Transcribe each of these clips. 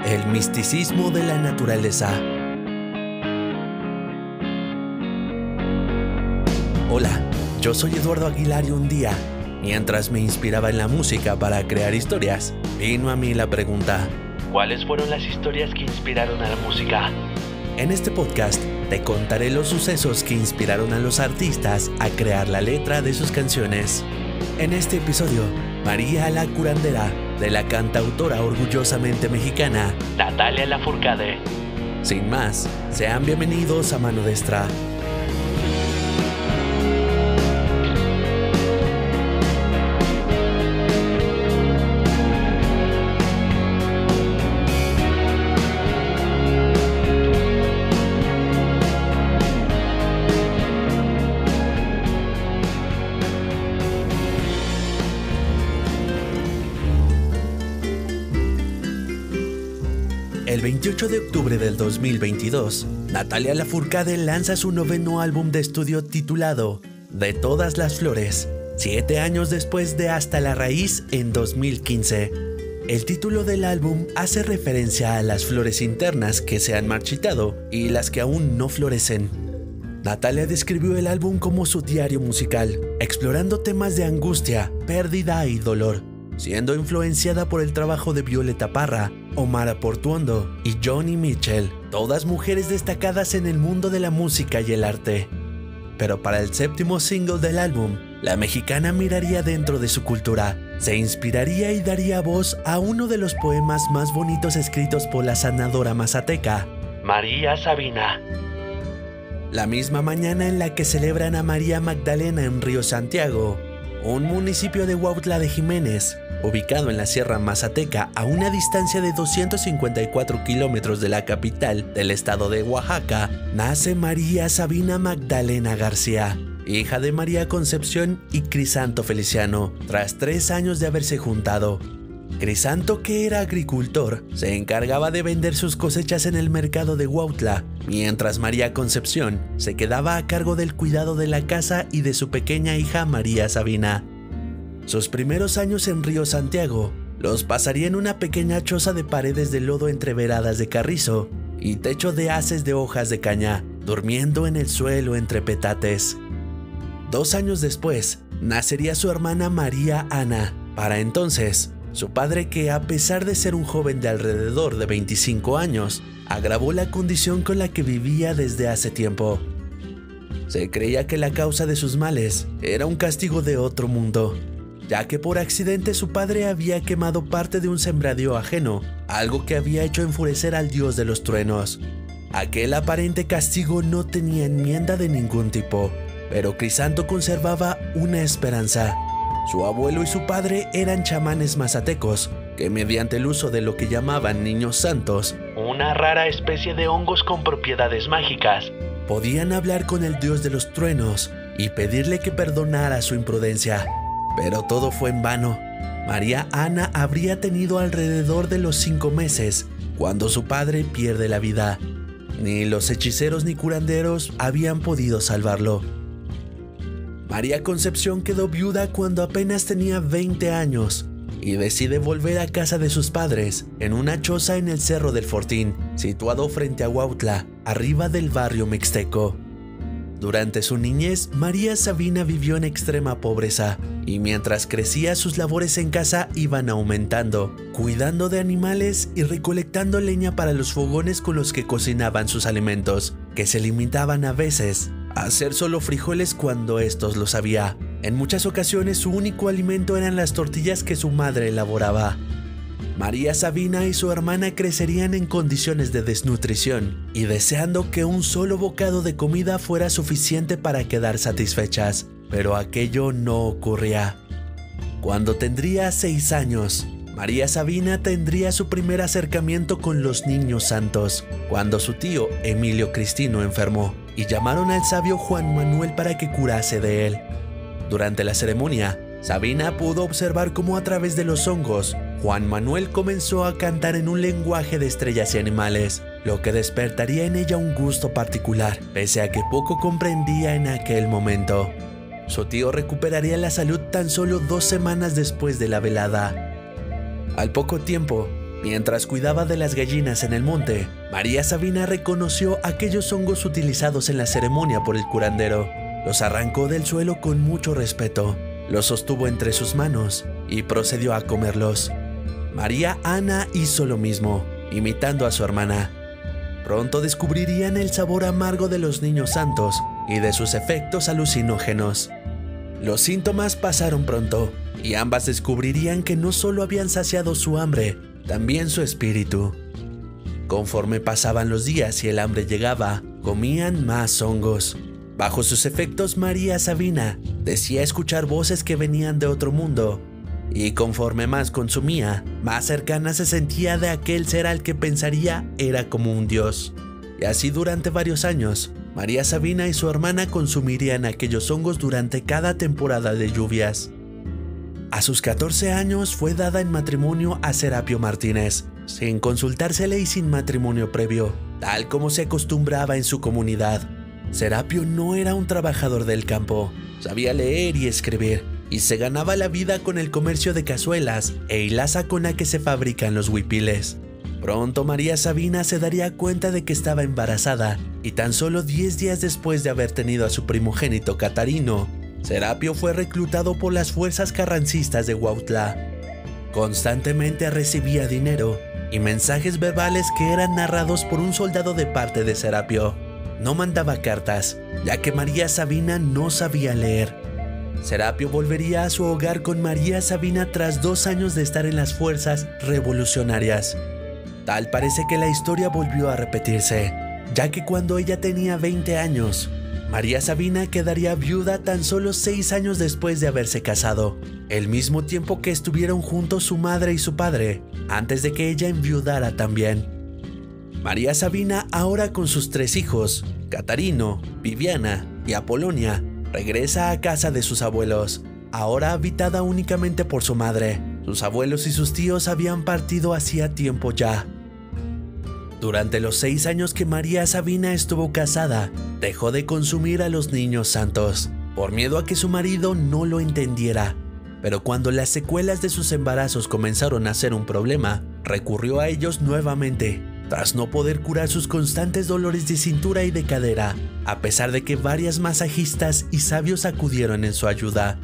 El misticismo de la naturaleza. Hola, yo soy Eduardo Aguilar y un día, mientras me inspiraba en la música para crear historias, vino a mí la pregunta: ¿cuáles fueron las historias que inspiraron a la música? En este podcast te contaré los sucesos que inspiraron a los artistas a crear la letra de sus canciones. En este episodio, María la curandera, de la cantautora orgullosamente mexicana Natalia Lafourcade. Sin más, sean bienvenidos a Mano Destra. El 28 de octubre del 2022, Natalia Lafourcade lanza su noveno álbum de estudio titulado De Todas las Flores, 7 años después de Hasta la Raíz en 2015. El título del álbum hace referencia a las flores internas que se han marchitado y las que aún no florecen. Natalia describió el álbum como su diario musical, explorando temas de angustia, pérdida y dolor, siendo influenciada por el trabajo de Violeta Parra, Omar Portuondo y Joni Mitchell, todas mujeres destacadas en el mundo de la música y el arte. Pero para el séptimo single del álbum, la mexicana miraría dentro de su cultura, se inspiraría y daría voz a uno de los poemas más bonitos escritos por la sanadora mazateca, María Sabina. La misma mañana en la que celebran a María Magdalena en Río Santiago, un municipio de Huautla de Jiménez, ubicado en la Sierra Mazateca a una distancia de 254 kilómetros de la capital del estado de Oaxaca, nace María Sabina Magdalena García, hija de María Concepción y Crisanto Feliciano, tras 3 años de haberse juntado. Crisanto, que era agricultor, se encargaba de vender sus cosechas en el mercado de Huautla, mientras María Concepción se quedaba a cargo del cuidado de la casa y de su pequeña hija María Sabina. Sus primeros años en Río Santiago los pasaría en una pequeña choza de paredes de lodo entreveradas de carrizo y techo de haces de hojas de caña, durmiendo en el suelo entre petates. 2 años después, nacería su hermana María Ana. Para entonces, su padre, que a pesar de ser un joven de alrededor de 25 años, agravó la condición con la que vivía desde hace tiempo. Se creía que la causa de sus males era un castigo de otro mundo, ya que por accidente su padre había quemado parte de un sembradío ajeno, algo que había hecho enfurecer al dios de los truenos. Aquel aparente castigo no tenía enmienda de ningún tipo, pero Crisanto conservaba una esperanza. Su abuelo y su padre eran chamanes mazatecos, que mediante el uso de lo que llamaban niños santos, una rara especie de hongos con propiedades mágicas, podían hablar con el dios de los truenos y pedirle que perdonara su imprudencia. Pero todo fue en vano. María Ana habría tenido alrededor de los 5 meses cuando su padre pierde la vida. Ni los hechiceros ni curanderos habían podido salvarlo. María Concepción quedó viuda cuando apenas tenía 20 años y decide volver a casa de sus padres en una choza en el Cerro del Fortín, situado frente a Huautla, arriba del barrio mixteco. Durante su niñez, María Sabina vivió en extrema pobreza y mientras crecía sus labores en casa iban aumentando, cuidando de animales y recolectando leña para los fogones con los que cocinaban sus alimentos, que se limitaban a veces a hacer solo frijoles cuando estos los había. En muchas ocasiones su único alimento eran las tortillas que su madre elaboraba. María Sabina y su hermana crecerían en condiciones de desnutrición y deseando que un solo bocado de comida fuera suficiente para quedar satisfechas, pero aquello no ocurría. Cuando tendría 6 años, María Sabina tendría su primer acercamiento con los niños santos, cuando su tío Emilio Cristino enfermó y llamaron al sabio Juan Manuel para que curase de él. Durante la ceremonia, Sabina pudo observar cómo a través de los hongos, Juan Manuel comenzó a cantar en un lenguaje de estrellas y animales, lo que despertaría en ella un gusto particular, pese a que poco comprendía en aquel momento. Su tío recuperaría la salud tan solo 2 semanas después de la velada. Al poco tiempo, Mientras cuidaba de las gallinas en el monte, María Sabina reconoció aquellos hongos utilizados en la ceremonia por el curandero. Los arrancó del suelo con mucho respeto, los sostuvo entre sus manos y procedió a comerlos. María Ana hizo lo mismo, imitando a su hermana. Pronto descubrirían el sabor amargo de los niños santos y de sus efectos alucinógenos. Los síntomas pasaron pronto, y ambas descubrirían que no solo habían saciado su hambre, también su espíritu. Conforme pasaban los días y el hambre llegaba, comían más hongos. Bajo sus efectos, María Sabina decía escuchar voces que venían de otro mundo, y conforme más consumía, más cercana se sentía de aquel ser al que pensaría era como un dios. Y así durante varios años, María Sabina y su hermana consumirían aquellos hongos durante cada temporada de lluvias. A sus 14 años fue dada en matrimonio a Serapio Martínez, sin consultársele y sin matrimonio previo, tal como se acostumbraba en su comunidad. Serapio no era un trabajador del campo, sabía leer y escribir, y se ganaba la vida con el comercio de cazuelas e hilaza con la que se fabrican los huipiles. Pronto María Sabina se daría cuenta de que estaba embarazada, y tan solo 10 días después de haber tenido a su primogénito Catarino, Serapio fue reclutado por las fuerzas carrancistas de Huautla. Constantemente recibía dinero y mensajes verbales que eran narrados por un soldado de parte de Serapio. No mandaba cartas, ya que María Sabina no sabía leer. Serapio volvería a su hogar con María Sabina tras 2 años de estar en las fuerzas revolucionarias. Tal parece que la historia volvió a repetirse, ya que cuando ella tenía 20 años, María Sabina quedaría viuda tan solo 6 años después de haberse casado, el mismo tiempo que estuvieron juntos su madre y su padre, antes de que ella enviudara también. María Sabina, ahora con sus 3 hijos, Catarino, Viviana y Apolonia, regresa a casa de sus abuelos, ahora habitada únicamente por su madre. Sus abuelos y sus tíos habían partido hacía tiempo ya. Durante los 6 años que María Sabina estuvo casada, dejó de consumir a los niños santos, por miedo a que su marido no lo entendiera. Pero cuando las secuelas de sus embarazos comenzaron a ser un problema, recurrió a ellos nuevamente, tras no poder curar sus constantes dolores de cintura y de cadera, a pesar de que varias masajistas y sabios acudieron en su ayuda.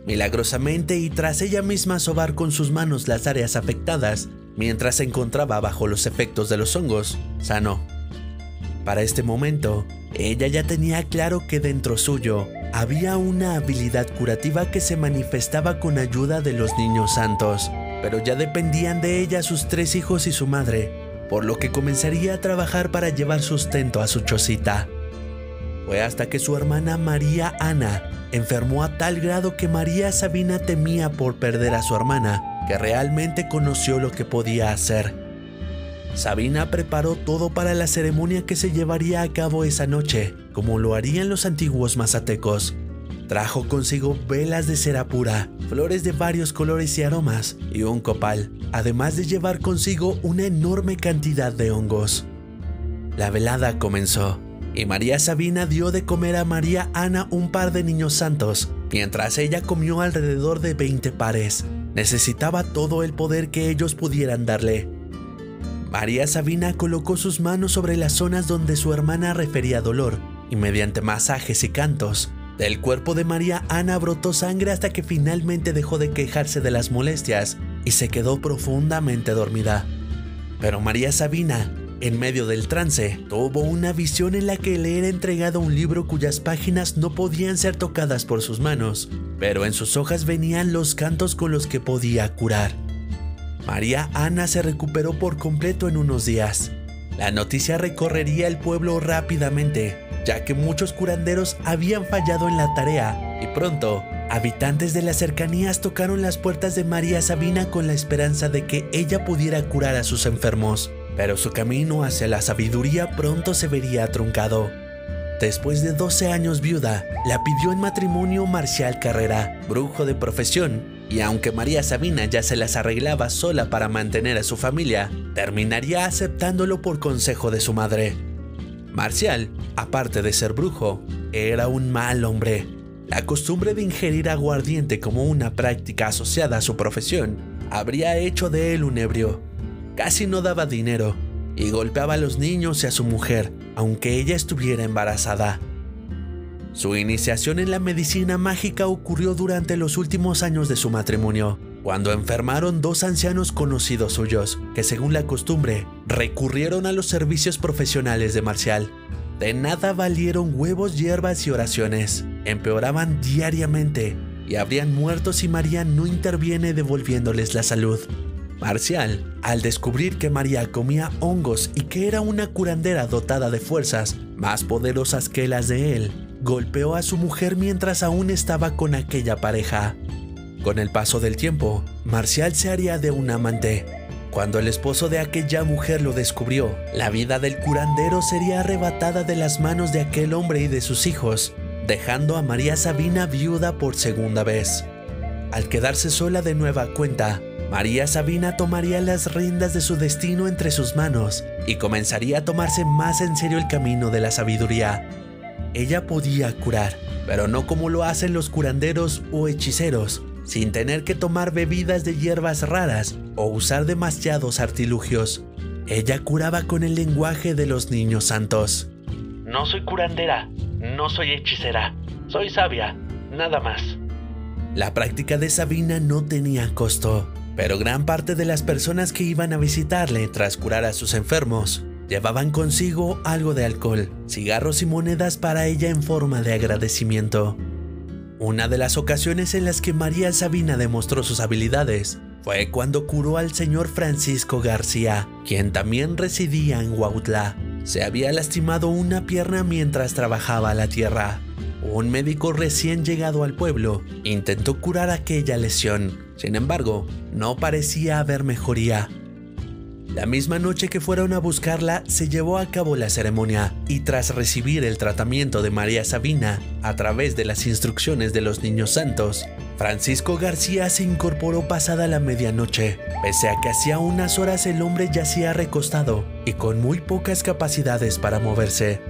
Milagrosamente, y tras ella misma sobar con sus manos las áreas afectadas, mientras se encontraba bajo los efectos de los hongos, sanó. Para este momento, ella ya tenía claro que dentro suyo había una habilidad curativa que se manifestaba con ayuda de los niños santos, pero ya dependían de ella sus 3 hijos y su madre, por lo que comenzaría a trabajar para llevar sustento a su chocita. Fue hasta que su hermana María Ana enfermó a tal grado que María Sabina temía por perder a su hermana, que realmente conoció lo que podía hacer. Sabina preparó todo para la ceremonia que se llevaría a cabo esa noche, como lo harían los antiguos mazatecos. Trajo consigo velas de cera pura, flores de varios colores y aromas, y un copal, además de llevar consigo una enorme cantidad de hongos. La velada comenzó, y María Sabina dio de comer a María Ana un par de niños santos, mientras ella comió alrededor de 20 pares. Necesitaba todo el poder que ellos pudieran darle. María Sabina colocó sus manos sobre las zonas donde su hermana refería dolor, y mediante masajes y cantos, del cuerpo de María Ana brotó sangre hasta que finalmente dejó de quejarse de las molestias y se quedó profundamente dormida. Pero María Sabina, en medio del trance, tuvo una visión en la que le era entregado un libro cuyas páginas no podían ser tocadas por sus manos, pero en sus hojas venían los cantos con los que podía curar. María Ana se recuperó por completo en unos días. La noticia recorrería el pueblo rápidamente, ya que muchos curanderos habían fallado en la tarea, y pronto, habitantes de las cercanías tocaron las puertas de María Sabina con la esperanza de que ella pudiera curar a sus enfermos. Pero su camino hacia la sabiduría pronto se vería truncado. Después de 12 años viuda, la pidió en matrimonio Marcial Carrera, brujo de profesión, y aunque María Sabina ya se las arreglaba sola para mantener a su familia, terminaría aceptándolo por consejo de su madre. Marcial, aparte de ser brujo, era un mal hombre. La costumbre de ingerir aguardiente como una práctica asociada a su profesión habría hecho de él un ebrio. casi no daba dinero y golpeaba a los niños y a su mujer, aunque ella estuviera embarazada. Su iniciación en la medicina mágica ocurrió durante los últimos años de su matrimonio, cuando enfermaron dos ancianos conocidos suyos, que según la costumbre, recurrieron a los servicios profesionales de Marcial. De nada valieron huevos, hierbas y oraciones. Empeoraban diariamente y habrían muerto si María no interviene devolviéndoles la salud. Marcial, al descubrir que María comía hongos y que era una curandera dotada de fuerzas más poderosas que las de él, golpeó a su mujer mientras aún estaba con aquella pareja. Con el paso del tiempo, Marcial se haría de un amante. Cuando el esposo de aquella mujer lo descubrió, la vida del curandero sería arrebatada de las manos de aquel hombre y de sus hijos, dejando a María Sabina viuda por segunda vez. Al quedarse sola de nueva cuenta, María Sabina tomaría las riendas de su destino entre sus manos y comenzaría a tomarse más en serio el camino de la sabiduría. Ella podía curar, pero no como lo hacen los curanderos o hechiceros, sin tener que tomar bebidas de hierbas raras o usar demasiados artilugios. Ella curaba con el lenguaje de los niños santos. No soy curandera, no soy hechicera, soy sabia, nada más. La práctica de Sabina no tenía costo, pero gran parte de las personas que iban a visitarle tras curar a sus enfermos llevaban consigo algo de alcohol, cigarros y monedas para ella en forma de agradecimiento. Una de las ocasiones en las que María Sabina demostró sus habilidades fue cuando curó al señor Francisco García, quien también residía en Huautla. Se había lastimado una pierna mientras trabajaba la tierra. Un médico recién llegado al pueblo intentó curar aquella lesión. Sin embargo, no parecía haber mejoría. La misma noche que fueron a buscarla, se llevó a cabo la ceremonia y tras recibir el tratamiento de María Sabina a través de las instrucciones de los niños santos, Francisco García se incorporó pasada la medianoche, pese a que hacía unas horas el hombre yacía recostado y con muy pocas capacidades para moverse.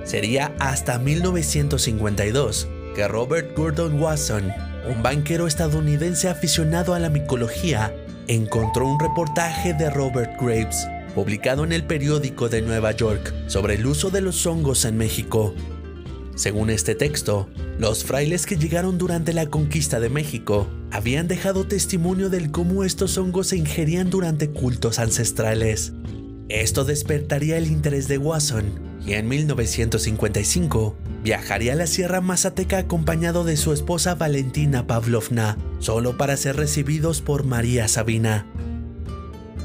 Sería hasta 1952 que Robert Gordon Wasson, un banquero estadounidense aficionado a la micología, encontró un reportaje de Robert Graves, publicado en el periódico de Nueva York, sobre el uso de los hongos en México. Según este texto, los frailes que llegaron durante la conquista de México habían dejado testimonio del cómo estos hongos se ingerían durante cultos ancestrales. Esto despertaría el interés de Wasson, y en 1955 viajaría a la Sierra Mazateca acompañado de su esposa Valentina Pavlovna, solo para ser recibidos por María Sabina.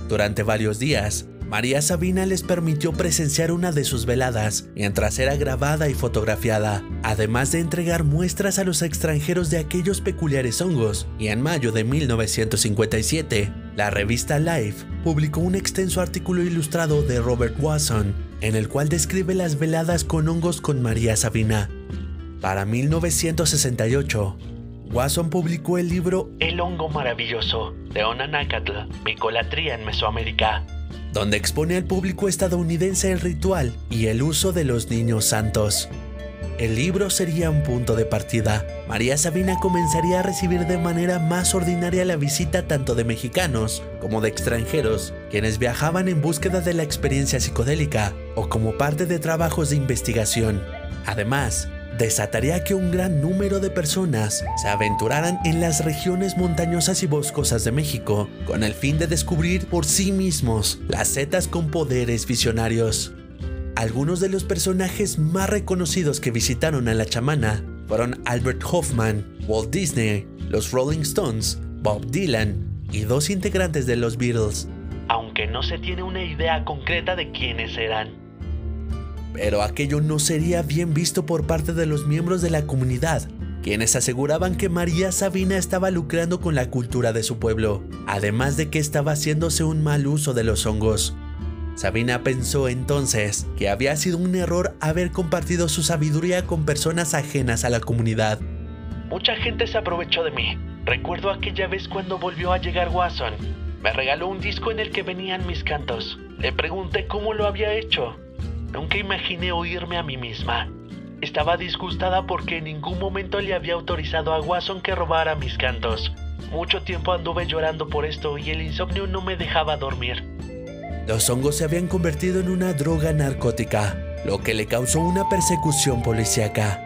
Durante varios días, María Sabina les permitió presenciar una de sus veladas, mientras era grabada y fotografiada, además de entregar muestras a los extranjeros de aquellos peculiares hongos, y en mayo de 1957, la revista Life publicó un extenso artículo ilustrado de Robert Wasson, en el cual describe las veladas con hongos con María Sabina. Para 1968, Wasson publicó el libro El hongo maravilloso, de Onanácatl, Micolatría en Mesoamérica, donde expone al público estadounidense el ritual y el uso de los niños santos. El libro sería un punto de partida. María Sabina comenzaría a recibir de manera más ordinaria la visita tanto de mexicanos como de extranjeros, quienes viajaban en búsqueda de la experiencia psicodélica o como parte de trabajos de investigación. Además, desataría que un gran número de personas se aventuraran en las regiones montañosas y boscosas de México con el fin de descubrir por sí mismos las setas con poderes visionarios. Algunos de los personajes más reconocidos que visitaron a la chamana fueron Albert Hoffman, Walt Disney, los Rolling Stones, Bob Dylan y dos integrantes de los Beatles, aunque no se tiene una idea concreta de quiénes eran. Pero aquello no sería bien visto por parte de los miembros de la comunidad, quienes aseguraban que María Sabina estaba lucrando con la cultura de su pueblo, además de que estaba haciéndose un mal uso de los hongos. Sabina pensó entonces que había sido un error haber compartido su sabiduría con personas ajenas a la comunidad. Mucha gente se aprovechó de mí. Recuerdo aquella vez cuando volvió a llegar Wasson. Me regaló un disco en el que venían mis cantos. Le pregunté cómo lo había hecho. Nunca imaginé oírme a mí misma. Estaba disgustada porque en ningún momento le había autorizado a Wasson que robara mis cantos. Mucho tiempo anduve llorando por esto y el insomnio no me dejaba dormir. Los hongos se habían convertido en una droga narcótica, lo que le causó una persecución policíaca.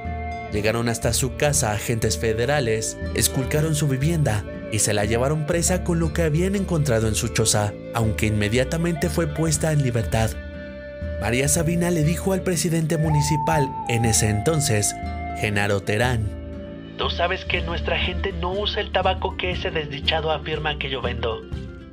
Llegaron hasta su casa agentes federales, esculcaron su vivienda y se la llevaron presa con lo que habían encontrado en su choza, aunque inmediatamente fue puesta en libertad. María Sabina le dijo al presidente municipal en ese entonces, Genaro Terán: Tú sabes que nuestra gente no usa el tabaco que ese desdichado afirma que yo vendo.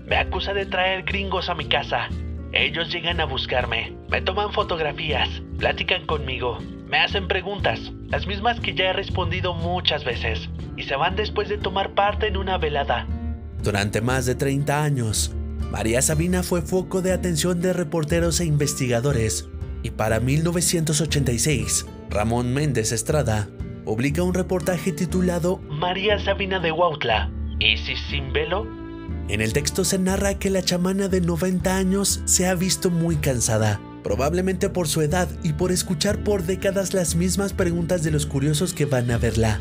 Me acusa de traer gringos a mi casa. Ellos llegan a buscarme, me toman fotografías, platican conmigo, me hacen preguntas, las mismas que ya he respondido muchas veces, y se van después de tomar parte en una velada. Durante más de 30 años, María Sabina fue foco de atención de reporteros e investigadores, y para 1986, Ramón Méndez Estrada publica un reportaje titulado María Sabina de Huautla, ¿Isis sin velo? En el texto se narra que la chamana de 90 años se ha visto muy cansada, probablemente por su edad y por escuchar por décadas las mismas preguntas de los curiosos que van a verla.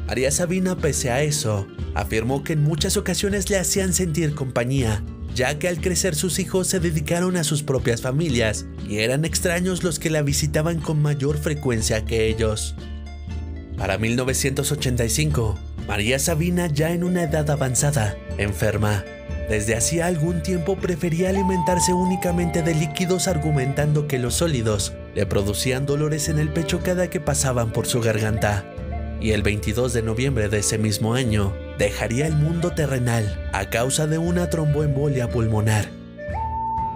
María Sabina, pese a eso, afirmó que en muchas ocasiones le hacían sentir compañía, ya que al crecer sus hijos se dedicaron a sus propias familias y eran extraños los que la visitaban con mayor frecuencia que ellos. Para 1985, María Sabina, ya en una edad avanzada, enferma. Desde hacía algún tiempo prefería alimentarse únicamente de líquidos, argumentando que los sólidos le producían dolores en el pecho cada que pasaban por su garganta. Y el 22 de noviembre de ese mismo año, dejaría el mundo terrenal a causa de una tromboembolia pulmonar.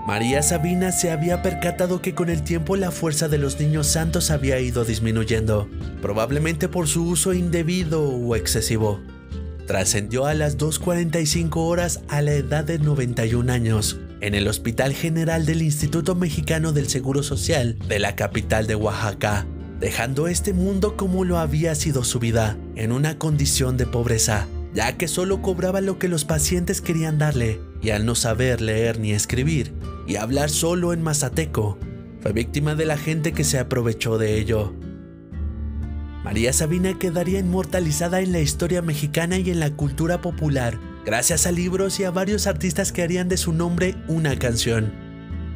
María Sabina se había percatado que con el tiempo la fuerza de los niños santos había ido disminuyendo, probablemente por su uso indebido o excesivo. Trascendió a las 2:45 horas a la edad de 91 años en el Hospital General del Instituto Mexicano del Seguro Social de la capital de Oaxaca, dejando este mundo como lo había sido su vida, en una condición de pobreza, ya que solo cobraba lo que los pacientes querían darle, y al no saber leer ni escribir, y hablar solo en mazateco, fue víctima de la gente que se aprovechó de ello. María Sabina quedaría inmortalizada en la historia mexicana y en la cultura popular, gracias a libros y a varios artistas que harían de su nombre una canción.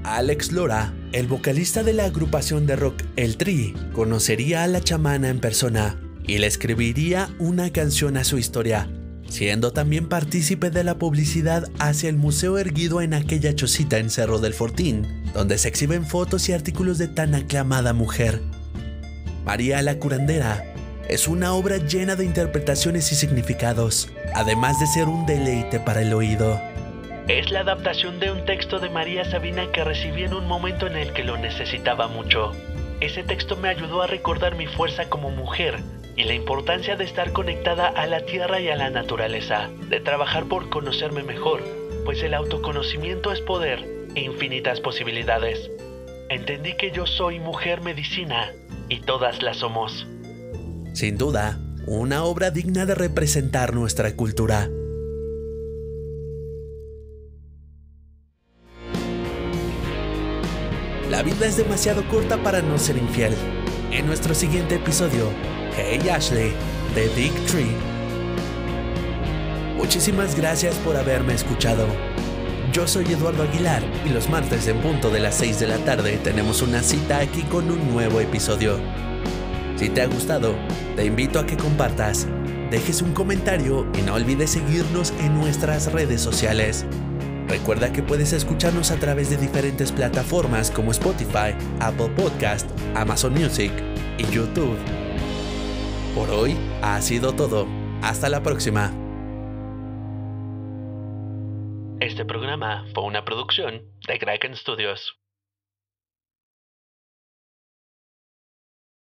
Alex Lora, el vocalista de la agrupación de rock El Tri, conocería a la chamana en persona y le escribiría una canción a su historia, siendo también partícipe de la publicidad hacia el museo erguido en aquella chocita en Cerro del Fortín, donde se exhiben fotos y artículos de tan aclamada mujer. María la Curandera es una obra llena de interpretaciones y significados, además de ser un deleite para el oído. Es la adaptación de un texto de María Sabina que recibí en un momento en el que lo necesitaba mucho. Ese texto me ayudó a recordar mi fuerza como mujer y la importancia de estar conectada a la tierra y a la naturaleza, de trabajar por conocerme mejor, pues el autoconocimiento es poder e infinitas posibilidades. Entendí que yo soy mujer medicina y todas las somos. Sin duda, una obra digna de representar nuestra cultura. La vida es demasiado corta para no ser infiel. En nuestro siguiente episodio, Hey Ashley, de Big Tree. Muchísimas gracias por haberme escuchado. Yo soy Eduardo Aguilar y los martes en punto de las 6 de la tarde tenemos una cita aquí con un nuevo episodio. Si te ha gustado, te invito a que compartas, dejes un comentario y no olvides seguirnos en nuestras redes sociales. Recuerda que puedes escucharnos a través de diferentes plataformas como Spotify, Apple Podcast, Amazon Music y YouTube. Por hoy ha sido todo. Hasta la próxima. Este programa fue una producción de Kraken Studios.